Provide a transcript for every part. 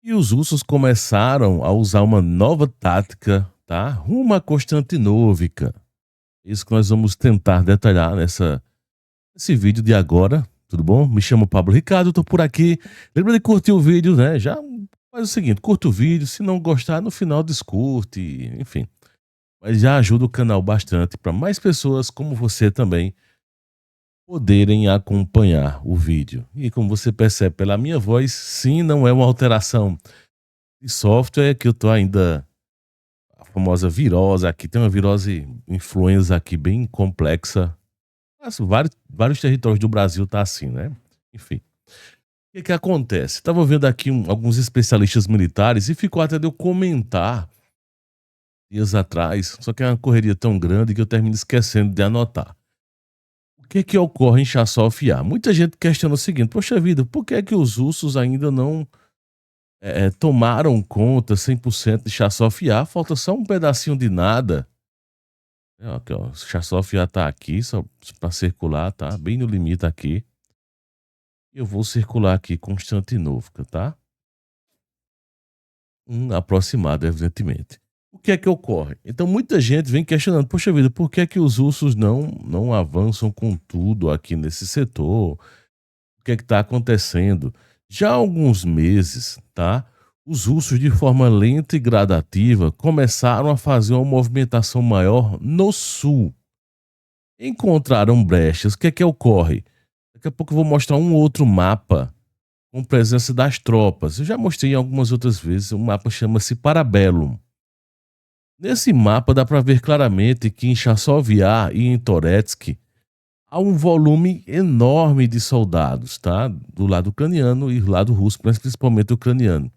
E os russos começaram a usar uma nova tática, tá? Rumo a Constantinóvka. Isso que nós vamos tentar detalhar nesse vídeo de agora, tudo bom? Me chamo Pablo Ricardo, tô por aqui. Lembra de curtir o vídeo, né? Já faz o seguinte, curta o vídeo, se não gostar, no final descurte, enfim. Mas já ajuda o canal bastante para mais pessoas como você também poderem acompanhar o vídeo. E como você percebe pela minha voz, sim, não é uma alteração de software, que eu tô ainda a famosa virose aqui, tem uma virose influenza aqui bem complexa. Mas vários territórios do Brasil tá assim, né? Enfim. O que que acontece? Tava vendo aqui alguns especialistas militares e ficou até de eu comentar dias atrás, só que é uma correria tão grande que eu termino esquecendo de anotar. O que que ocorre em Chassol-Fiar? Muita gente questiona o seguinte: poxa vida, por que é que os russos ainda não tomaram conta 100% de Chassol-Fiar? Falta só um pedacinho de nada. Aqui, ó, Chassol-Fiar tá aqui, só para circular, tá? Bem no limite aqui. Eu vou circular aqui Constantinopla, tá? Aproximado, evidentemente. O que é que ocorre? Então, muita gente vem questionando: poxa vida, por que é que os russos não avançam com tudo aqui nesse setor? O que é que está acontecendo? Já há alguns meses, tá? Os russos, de forma lenta e gradativa, começaram a fazer uma movimentação maior no sul. Encontraram brechas. O que é que ocorre? Daqui a pouco eu vou mostrar um outro mapa com presença das tropas. Eu já mostrei algumas outras vezes, o mapa chama-se Parabellum. Nesse mapa dá para ver claramente que em Chassol-Fiar e em Toretsky há um volume enorme de soldados, tá? Do lado ucraniano e do lado russo, mas principalmente ucraniano.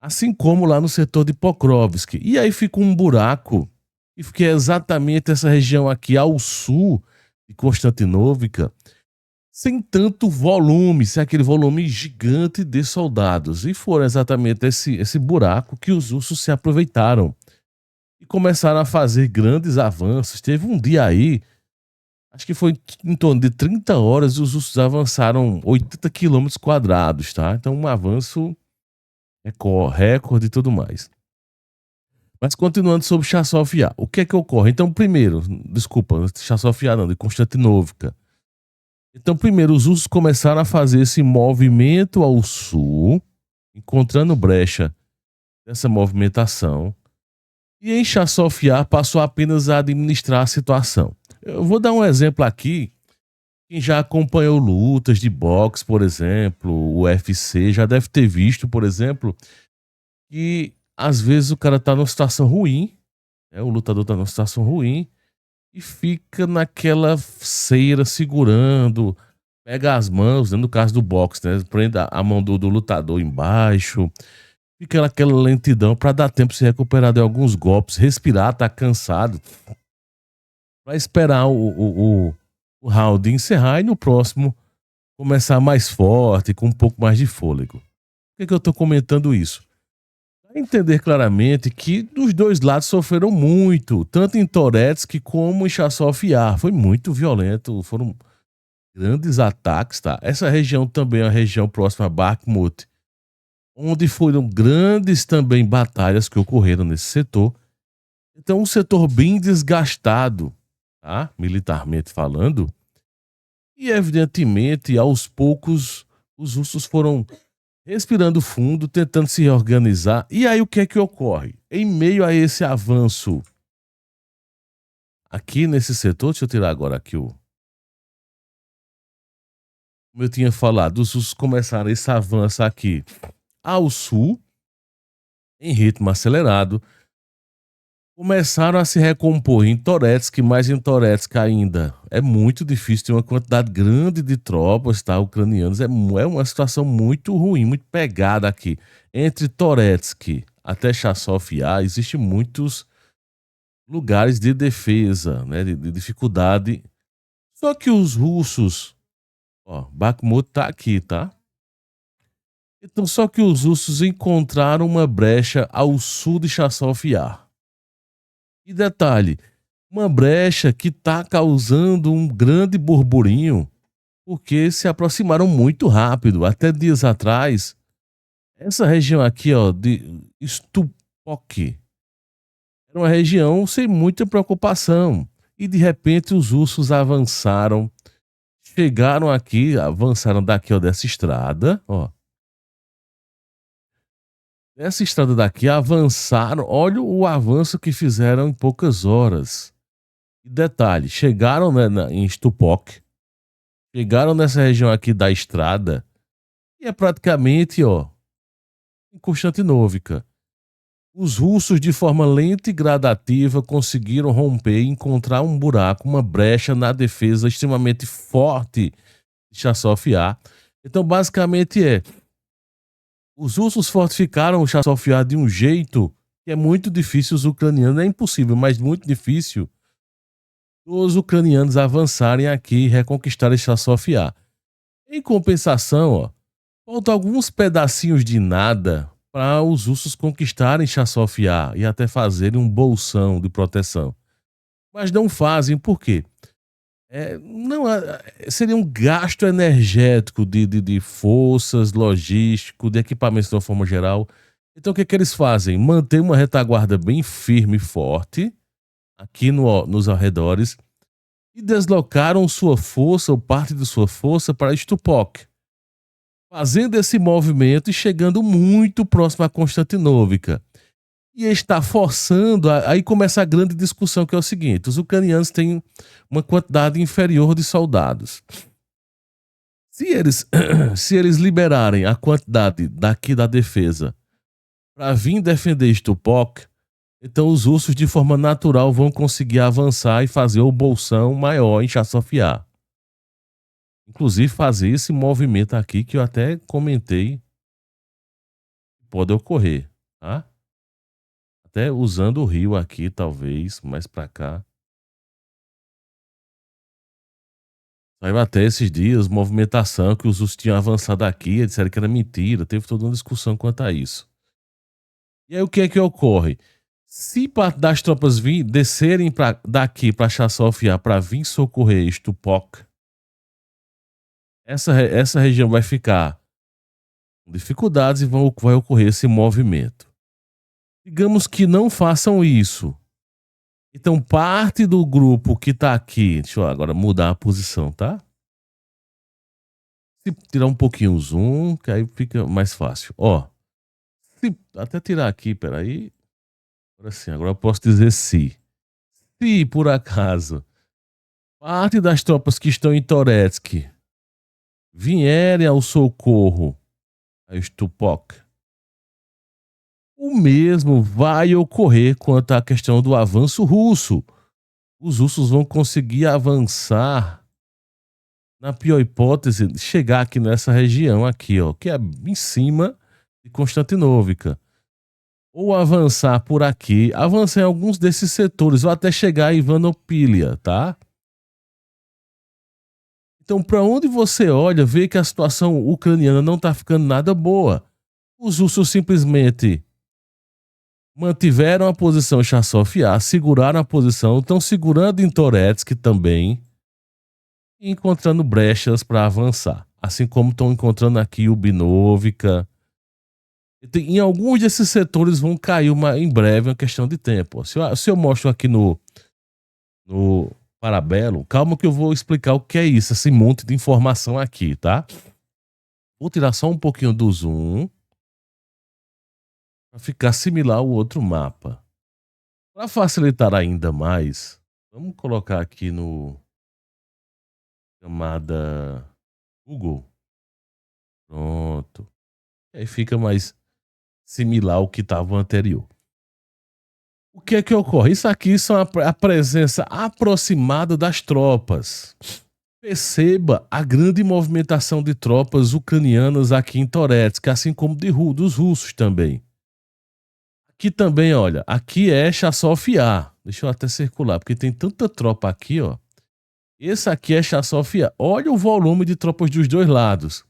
Assim como lá no setor de Pokrovsk. E aí fica um buraco, que é exatamente essa região aqui ao sul de Constantinóvka, sem tanto volume, sem aquele volume gigante de soldados. E foram exatamente esse buraco que os russos se aproveitaram e começaram a fazer grandes avanços. Teve um dia aí, acho que foi em torno de 30 horas, e os russos avançaram 80 quilômetros quadrados, tá? Então um avanço recorde e tudo mais. Mas continuando sobre Chassol-Fiar, o que é que ocorre? Então, primeiro, desculpa, Chassol-Fiar não, de Constantinóvka. Então, primeiro, os russos começaram a fazer esse movimento ao sul, encontrando brecha dessa movimentação, e em Chassol-Fiar passou apenas a administrar a situação. Eu vou dar um exemplo aqui. Quem já acompanhou lutas de boxe, por exemplo, o UFC, já deve ter visto, por exemplo, que às vezes o cara tá numa situação ruim, né? O lutador tá numa situação ruim e fica naquela cera segurando, pega as mãos, né, no caso do boxe, né? Prende a mão do lutador embaixo, fica naquela lentidão para dar tempo de se recuperar de alguns golpes, respirar, tá cansado, para esperar o round encerrar e no próximo começar mais forte, com um pouco mais de fôlego. Por que eu tô comentando isso? Pra entender claramente que os dois lados sofreram muito, tanto em Toretsky como em Chassol-Fiar. Foi muito violento, foram grandes ataques, tá? Essa região também é a região próxima a Bakhmut, onde foram grandes também batalhas que ocorreram nesse setor. Então, um setor bem desgastado, tá? Militarmente falando. E, evidentemente, aos poucos, os russos foram respirando fundo, tentando se reorganizar. E aí, o que é que ocorre? Em meio a esse avanço aqui nesse setor, deixa eu tirar agora aqui como eu tinha falado, os russos começaram esse avanço aqui ao sul, em ritmo acelerado, começaram a se recompor em Toretsky, mas em Toretsky ainda é muito difícil, tem uma quantidade grande de tropas, tá, ucranianos, é uma situação muito ruim, muito pegada aqui. Entre Toretsky até Chassol-Fiar, existem muitos lugares de defesa, né, de dificuldade. Só que os russos, ó, Bakhmut tá aqui, tá? Então, só que os russos encontraram uma brecha ao sul de Chassol-Fiar. E detalhe, uma brecha que está causando um grande burburinho, porque se aproximaram muito rápido. Até dias atrás, Essa região aqui, ó, de Stupock, era uma região sem muita preocupação. E de repente os russos avançaram, chegaram aqui, avançaram daqui, ó, dessa estrada, ó. Dessa estrada daqui, avançaram, olha o avanço que fizeram em poucas horas. E detalhe, chegaram, né, em Stupok, chegaram nessa região aqui da estrada, e é praticamente, ó, em Constantinóvica. Os russos, de forma lenta e gradativa, conseguiram romper e encontrar um buraco, uma brecha na defesa extremamente forte de Chassofia. Então, basicamente os russos fortificaram o Chassofia de um jeito que é muito difícil os ucranianos, é impossível, mas muito difícil os ucranianos avançarem aqui e reconquistarem Chassofia. Em compensação, ó, faltam alguns pedacinhos de nada para os russos conquistarem Chassofia e até fazerem um bolsão de proteção. Mas não fazem, por quê? Não, seria um gasto energético de forças, logístico, de equipamentos de uma forma geral. Então o que, que eles fazem? Manter uma retaguarda bem firme e forte aqui nos arredores e deslocaram sua força ou parte de sua força para Stupok, fazendo esse movimento e chegando muito próximo a Constantinóvica. E está forçando, aí começa a grande discussão, que é o seguinte: os ucranianos têm uma quantidade inferior de soldados. Se eles, se eles liberarem a quantidade daqui da defesa para vir defender Stupok, então os russos, de forma natural, vão conseguir avançar e fazer o bolsão maior em Chassofia. Inclusive fazer esse movimento aqui que eu até comentei pode ocorrer, tá? Até usando o rio aqui, talvez, mais para cá. Saiu até esses dias movimentação que os russos tinham avançado aqui, disseram que era mentira, teve toda uma discussão quanto a isso. E aí o que é que ocorre? Se parte das tropas descerem daqui para Chassofia para vir socorrer Stupok, essa região vai ficar com dificuldades e vai ocorrer esse movimento. Digamos que não façam isso. Então, parte do grupo que tá aqui, deixa eu agora mudar a posição, tá? Se tirar um pouquinho o zoom, que aí fica mais fácil. Ó, se até tirar aqui, peraí. Agora sim, agora eu posso dizer se. Se por acaso parte das tropas que estão em Toretsky vierem ao socorro a Stupok, o mesmo vai ocorrer quanto à questão do avanço russo. Os russos vão conseguir avançar, na pior hipótese, chegar aqui nessa região aqui, ó, que é em cima de Constantinóvica. Ou avançar por aqui, avançar em alguns desses setores, ou até chegar a Ivanopília, tá? Então, para onde você olha, vê que a situação ucraniana não está ficando nada boa. Os russos simplesmente mantiveram a posição em Chassofia, seguraram a posição, estão segurando em Toretsky também, e encontrando brechas para avançar. Assim como estão encontrando aqui o Binovka. Em alguns desses setores vão cair em breve, é uma questão de tempo. Se eu mostro aqui no Parabellum, calma que eu vou explicar o que é isso, esse monte de informação aqui, tá? Vou tirar só um pouquinho do zoom para ficar similar ao outro mapa. Para facilitar ainda mais, vamos colocar aqui no chamada Google. Pronto. Aí fica mais similar ao que estava o anterior. O que é que ocorre? Isso aqui são a presença aproximada das tropas. Perceba a grande movimentação de tropas ucranianas aqui em Toretsky, assim como dos russos também. Aqui também, olha, aqui é Chassofia. Deixa eu até circular, porque tem tanta tropa aqui, ó. Esse aqui é Chassofia. Olha o volume de tropas dos dois lados.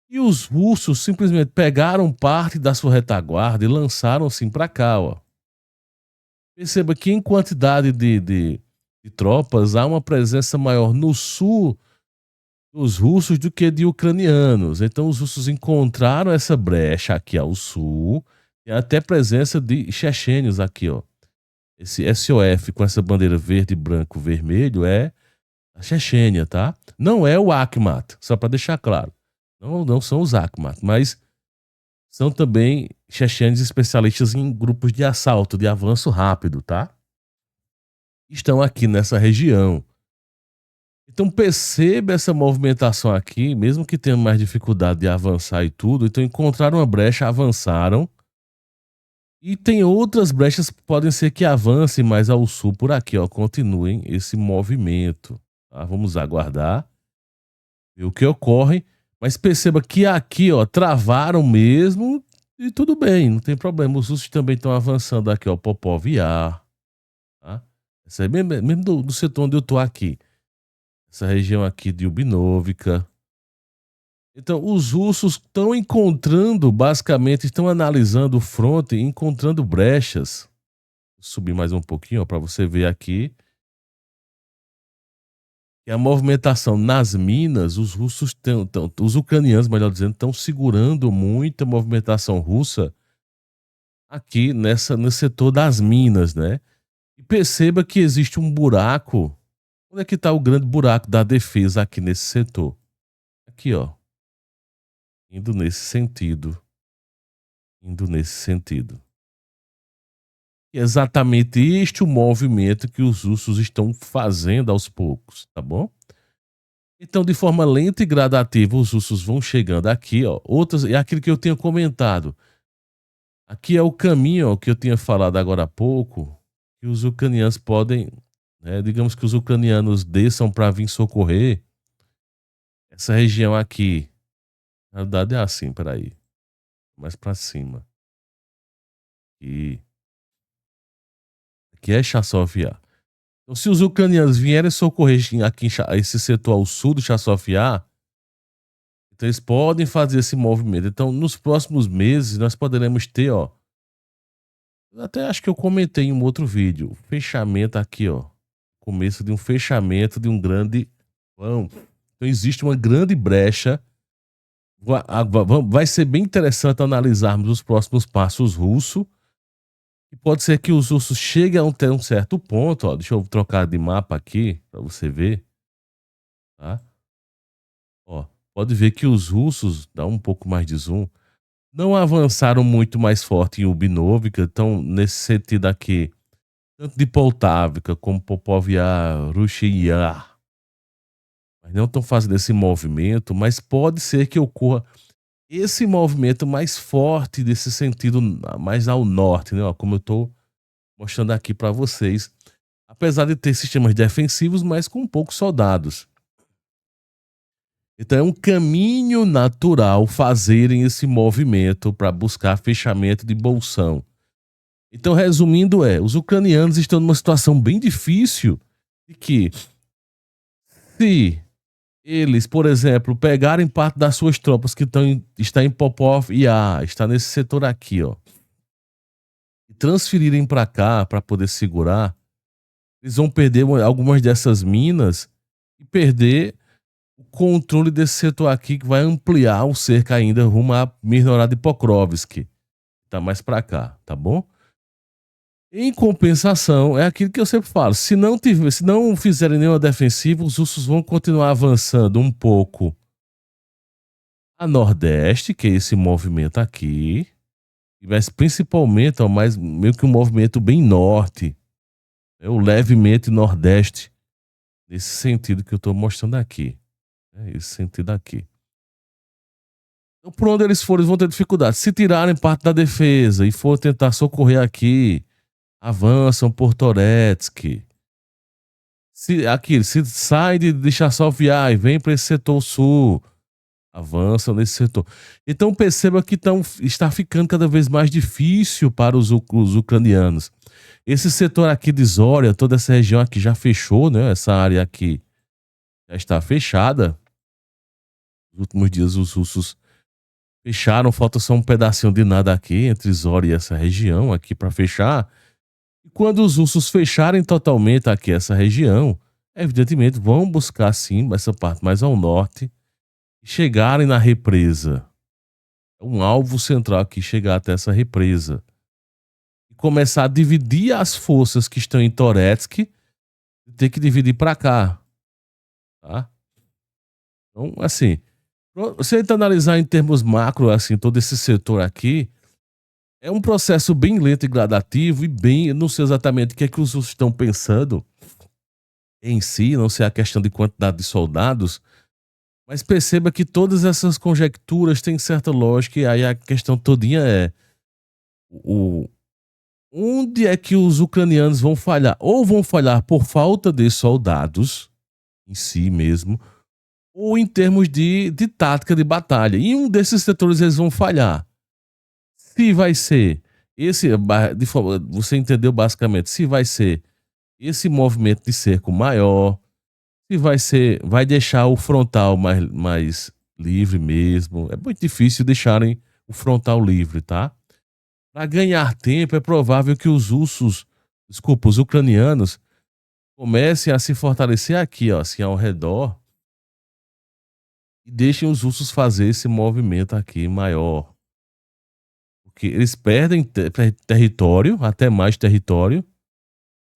E os russos simplesmente pegaram parte da sua retaguarda e lançaram assim para cá, ó. Perceba que em quantidade de tropas há uma presença maior no sul dos russos do que de ucranianos. Então os russos encontraram essa brecha aqui ao sul, e até presença de chechênios aqui, ó. Esse SOF com essa bandeira verde, branco, vermelho é a Chechênia, tá? Não é o Akhmat, só para deixar claro. Não são os Akhmat, mas são também chechênios especialistas em grupos de assalto, de avanço rápido, tá? Estão aqui nessa região. Então perceba essa movimentação aqui, mesmo que tenham mais dificuldade de avançar e tudo, então encontraram uma brecha, avançaram. E tem outras brechas que podem ser que avancem mais ao sul por aqui, ó, continuem esse movimento, tá? Vamos aguardar ver o que ocorre, mas perceba que aqui, ó, travaram mesmo e tudo bem, não tem problema. Os russos também estão avançando aqui, ó, Popov Yar, tá? Essa é mesmo do setor onde eu tô aqui. Essa região aqui de Ubinovka. Então, os russos estão encontrando, basicamente, estão analisando o fronte, encontrando brechas. Vou subir mais um pouquinho para você ver aqui. E a movimentação nas minas, os russos os ucranianos, melhor dizendo, estão segurando muito a movimentação russa aqui nesse setor das minas, né? E perceba que existe um buraco. Onde é que está o grande buraco da defesa aqui nesse setor? Aqui, ó. Indo nesse sentido. Indo nesse sentido. É exatamente este o movimento que os russos estão fazendo aos poucos, tá bom? Então, de forma lenta e gradativa, os russos vão chegando aqui, ó. Outras, é aquilo que eu tinha comentado. Aqui é o caminho, ó, que eu tinha falado agora há pouco, que os ucranianos podem, né, digamos que os ucranianos desçam para vir socorrer essa região aqui. Na verdade é assim, peraí. Mais para cima. E aqui é Chasov Yar. Então, se os ucranianos vierem socorrer aqui esse setor ao sul do Chasov Yar, então eles podem fazer esse movimento. Então, nos próximos meses, nós poderemos ter, ó, até acho que eu comentei em um outro vídeo, fechamento aqui, ó, começo de um fechamento de um grande vão. Então, existe uma grande brecha. Vai ser bem interessante analisarmos os próximos passos russos. E pode ser que os russos cheguem até um certo ponto, ó. Deixa eu trocar de mapa aqui para você ver, tá? Ó, pode ver que os russos, dá um pouco mais de zoom, não avançaram muito mais forte em Ubinovka, então nesse sentido aqui, tanto de Poltávka como Popov Yar, Russia, mas não estão fazendo esse movimento, mas pode ser que ocorra esse movimento mais forte desse sentido mais ao norte, né? Ó, como eu estou mostrando aqui para vocês, apesar de ter sistemas defensivos, mas com poucos soldados. Então é um caminho natural fazerem esse movimento para buscar fechamento de bolsão. Então, resumindo, os ucranianos estão numa situação bem difícil de que, se eles, por exemplo, pegarem parte das suas tropas que está em Popov Yar, está nesse setor aqui, ó, e transferirem para cá para poder segurar, eles vão perder algumas dessas minas e perder o controle desse setor aqui, que vai ampliar o cerco ainda rumo a Mirnorad e Pokrovsk. Tá mais para cá, tá bom? Em compensação, é aquilo que eu sempre falo, se não fizerem nenhuma defensiva, os russos vão continuar avançando um pouco a nordeste, que é esse movimento aqui, mas principalmente, ó, mais meio que um movimento bem norte, o levemente nordeste, nesse sentido que eu estou mostrando aqui, esse sentido aqui. Então, por onde eles forem, eles vão ter dificuldade. Se tirarem parte da defesa e for tentar socorrer aqui, avançam por Toretsky. Se sai de Chasov Yar e vem para esse setor sul, avançam nesse setor. Então perceba que está ficando cada vez mais difícil para os ucranianos. Esse setor aqui de Zória, toda essa região aqui já fechou, né? Essa área aqui já está fechada. Nos últimos dias os russos fecharam, falta só um pedacinho de nada aqui entre Zória e essa região aqui para fechar. E quando os russos fecharem totalmente aqui essa região, evidentemente vão buscar sim essa parte mais ao norte e chegarem na represa. É um alvo central aqui chegar até essa represa e começar a dividir as forças que estão em Toretsky e ter que dividir para cá, tá? Então, assim, se a gente analisar em termos macro, assim, todo esse setor aqui, é um processo bem lento e gradativo e bem, eu não sei exatamente o que é que os russos estão pensando em si, não sei a questão de quantidade de soldados, mas perceba que todas essas conjecturas têm certa lógica e aí a questão todinha é o, onde é que os ucranianos vão falhar? Ou vão falhar por falta de soldados em si mesmo, ou em termos de tática de batalha. E em um desses setores eles vão falhar. Se vai ser esse, você entendeu basicamente, se vai ser esse movimento de cerco maior, se vai ser, vai deixar o frontal mais livre mesmo. É muito difícil deixarem o frontal livre, tá? Para ganhar tempo, é provável que os russos, desculpa, os ucranianos, comecem a se fortalecer aqui, ó, assim, ao redor, e deixem os russos fazer esse movimento aqui maior. Porque eles perdem território, até mais território,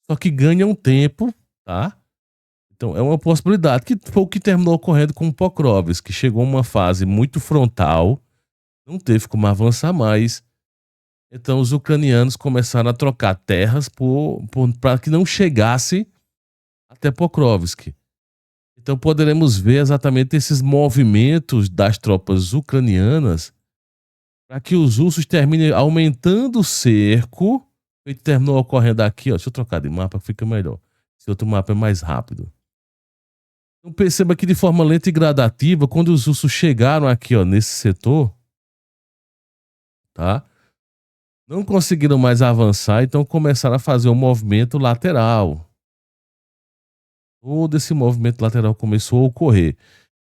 só que ganham tempo, tá? Então é uma possibilidade, que foi o que terminou ocorrendo com o Pokrovsk, que chegou a uma fase muito frontal, não teve como avançar mais. Então os ucranianos começaram a trocar terras para que não chegasse até Pokrovsk. Então poderemos ver exatamente esses movimentos das tropas ucranianas para que os russos terminem aumentando o cerco. E terminou ocorrendo aqui, ó. Deixa eu trocar de mapa que fica melhor. Esse outro mapa é mais rápido. Então perceba que de forma lenta e gradativa, quando os russos chegaram aqui, ó, nesse setor, tá? Não conseguiram mais avançar, então começaram a fazer um movimento lateral. Todo esse movimento lateral começou a ocorrer.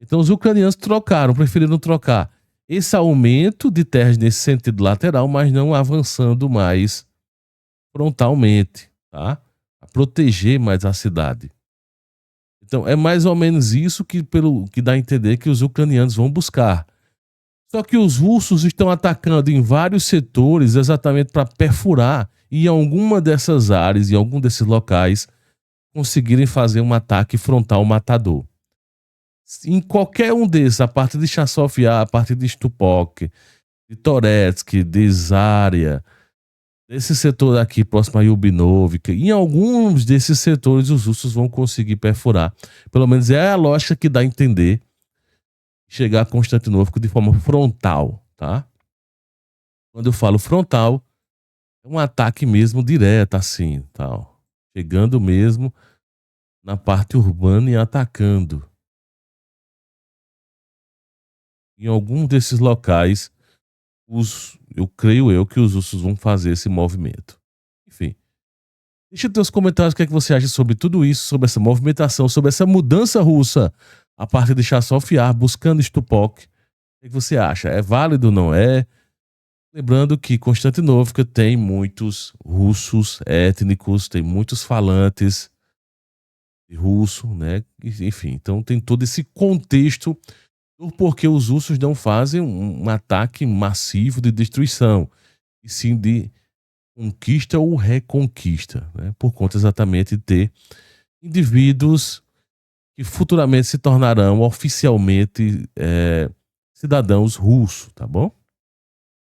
Então os ucranianos trocaram, preferiram trocar esse aumento de terras nesse sentido lateral, mas não avançando mais frontalmente, tá? A proteger mais a cidade. Então é mais ou menos isso que, pelo que dá a entender que os ucranianos vão buscar. Só que os russos estão atacando em vários setores exatamente para perfurar e em alguma dessas áreas, em algum desses locais, conseguirem fazer um ataque frontal matador. Em qualquer um desses, a partir de Chasov Yar, a partir de Stupok, de Toretsky, de Zaria, desse setor aqui próximo a Yubinovka, em alguns desses setores os russos vão conseguir perfurar. Pelo menos é a lógica que dá a entender chegar a Constantinopla de forma frontal, tá? Quando eu falo frontal, é um ataque mesmo direto assim, tal. Chegando mesmo na parte urbana e atacando. Em algum desses locais, eu creio eu que os russos vão fazer esse movimento. Enfim, deixa nos comentários o que é que você acha sobre tudo isso, sobre essa movimentação, sobre essa mudança russa a partir de Chasov Yar, buscando Stupok. O que é que você acha? É válido ou não é? Lembrando que Constantinopla tem muitos russos étnicos, tem muitos falantes de russo, né? Enfim, então tem todo esse contexto do porquê os russos não fazem um ataque massivo de destruição, e sim de conquista ou reconquista, né? Por conta exatamente de ter indivíduos que futuramente se tornarão oficialmente cidadãos russos, tá bom?